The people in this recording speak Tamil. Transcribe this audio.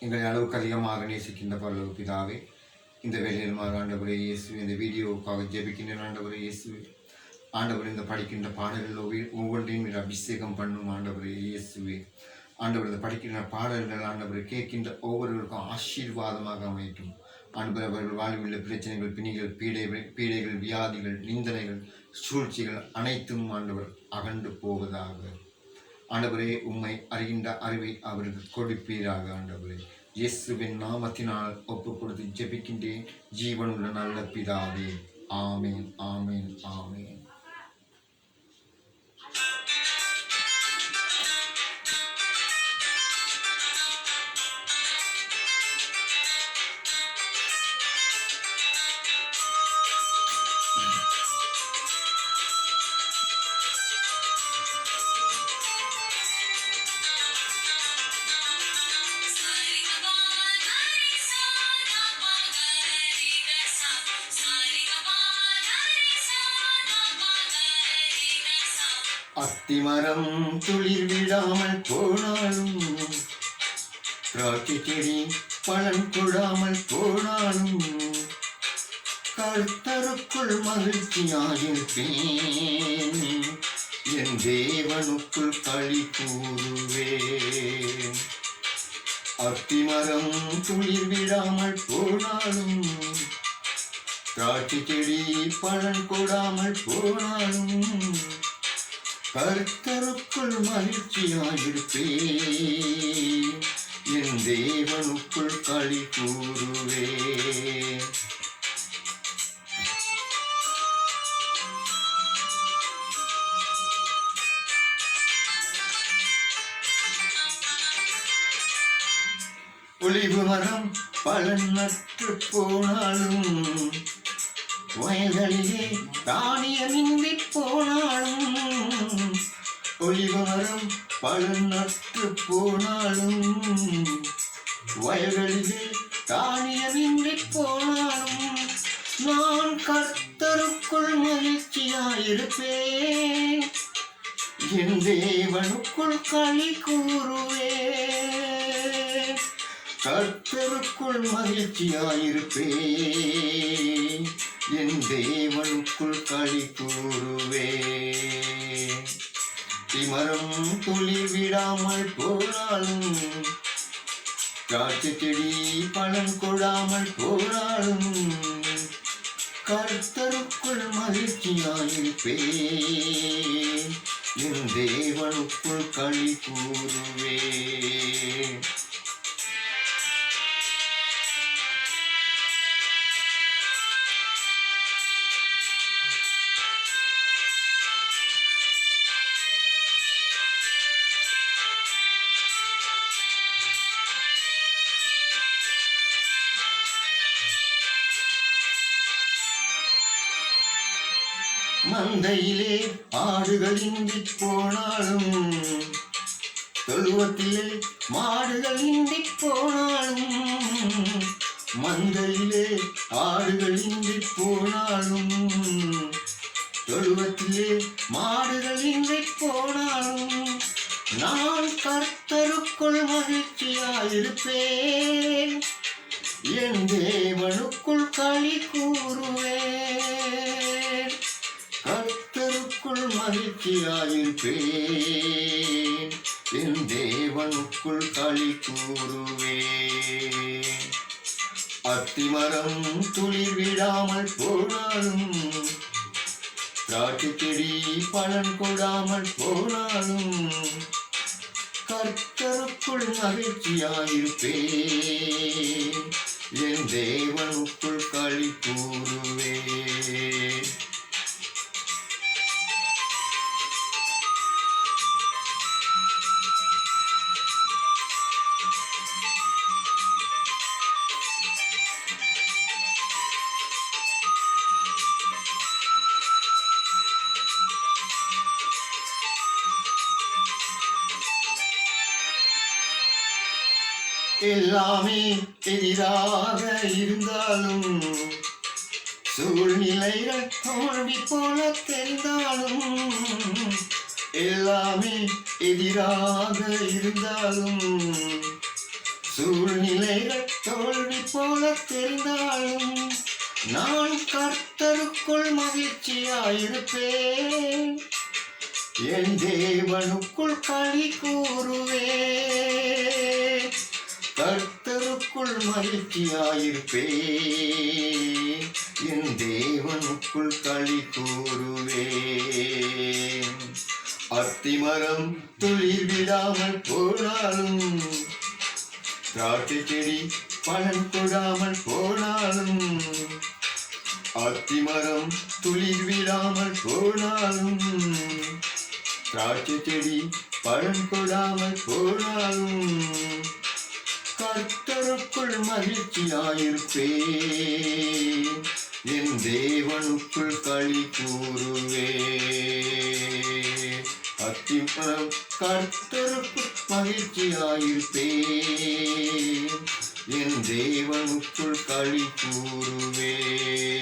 எங்களை அளவுக்கு அதிகமாக நேசிக்கின்ற பரலோக பிதாவே, இந்த வேலையில் ஆண்டவரே இயேசு, இந்த வீடியோவுக்காக ஜெபிக்கின்ற ஆண்டவரே இயேசு, ஆண்டவர் இந்த படிக்கின்ற பாடல்கள் ஒவ்வொன்றையும் அபிஷேகம் பண்ணும் ஆண்டவரே இயேசுவே. ஆண்டவர் இந்த படிக்கின்ற பாடல்கள் ஆண்டவர் கேட்கின்ற ஒவ்வொருவருக்கும் ஆசீர்வாதமாக அமையட்டும். ஆண்டவர் அவர்கள் வாழ்வில் பிரச்சனைகள், பிணிகள், பீடைகள், வியாதிகள், நிந்தனைகள், சூழ்ச்சிகள் அனைத்தும் ஆண்டவர் அகன்று போவதாக. ஆண்டவரே, உம்மை அறிகின்ற அறிவை அவருக்கு கொடுப்பீராக. ஆண்டவரே, இயேசுவின் நாமத்தினால் ஒப்பு கொடுத்து ஜெபிக்கின்றேன் ஜீவனுள்ள நல்ல பிதாவே. ஆமேன், ஆமேன், ஆமேன். அத்திமரம் துளிர் விடாமல் போனாலும், திராட்சை செடி பலன் கொடாமல் போனாலும், கர்த்தருக்குள் மகிழ்ச்சியாயிருப்பேன், என் தேவனுக்குள் களி கூறுவேன். அத்திமரம் துளிர் விடாமல் போனாலும், திராட்சை செடி பலன் கொடாமல் போனாலும், கர்த்தருக்குள் மகிழ்ச்சியாயிருப்பேன், என் தேவனுக்குள் களி கூறுவேன். ஒலிவு மரம் பலனற்று போனாலும், வயல்களிலே தானியமின்றி போனாலும், ஒலிவு மரம் பலனற்று போனாலும், வயல்களிலே தானியமின்றி போனாலும், நான் கர்த்தருக்குள் மகிழ்ச்சியாயிருப்பேன், என் தேவனுக்குள் களி கூறுவேன். கர்த்தருக்குள் மகிழ்ச்சியாயிருப்பேன், என் தேவனுக்குள் களி கூறுவேன். திமரம் துளிர் விடாமல் போனாலும், திராட்சை செடி பலன் கொடாமல் போனாலும், கர்த்தருக்குள் மகிழ்ச்சியாயிருப்பேன், என் தேவனுக்குள் களி கூறுவேன். மந்தையிலே ஆடுகள் இன்றி போனாலும், தொழுவத்திலே மாடுகள் இன்றி போனாலும், மந்தையிலே ஆடுகள் இன்றி போனாலும், தொழுவத்திலே மாடுகள் இன்றி போனாலும், நான் கர்த்தருக்குள் மகிழ்ச்சியாயிருப்பேன், என் தேவனுக்குள் களி கூறுவேன். கர்த்தருக்குள் மகிழ்ச்சியாயிருப்பேன், என் தேவனுக்குள் களி கூறுவேன். அத்திமரம் துளிர் விடாமல் போனாலும், திராட்சை செடி பலன் கொடாமல் போனாலும், கர்த்தருக்குள் மகிழ்ச்சியாயிருப்பேன், என் தேவனுக்குள் களி கூறுவேன். எல்லாமே எதிராக இருந்தாலும், சூழ்நிலைகள் தோல்வி போல தெரிந்தாலும், எல்லாமே எதிராக இருந்தாலும், சூழ்நிலை வேலைகள் தோல்வி போல தெரிந்தாலும் நான் கர்த்தருக்குள் மகிழ்ச்சியாயிருப்பேன், என் தேவனுக்குள் களி கூறுவேன். கர்த்தருக்குள் மகிழ்ச்சியாயிருப்பேன், என் தேவனுக்குள் களி கூறுவேன். அத்திமரம் துளிர் விடாமல் போனாலும், திராட்சை செடி பலன் கொடாமல் போனாலும், அத்திமரம் துளிர் விடாமல் போனாலும், திராட்சை செடி பலன் கொடாமல் போனாலும், கர்த்தருக்குள் மகிழ்ச்சியாயிருப்பேன், என் தேவனுக்குள் களி கூறுவேன். அத்திமரம் கர்த்தருக்குள் மகிழ்ச்சியாயிருப்பேன், என் தேவனுக்குள் களி கூறுவேன்.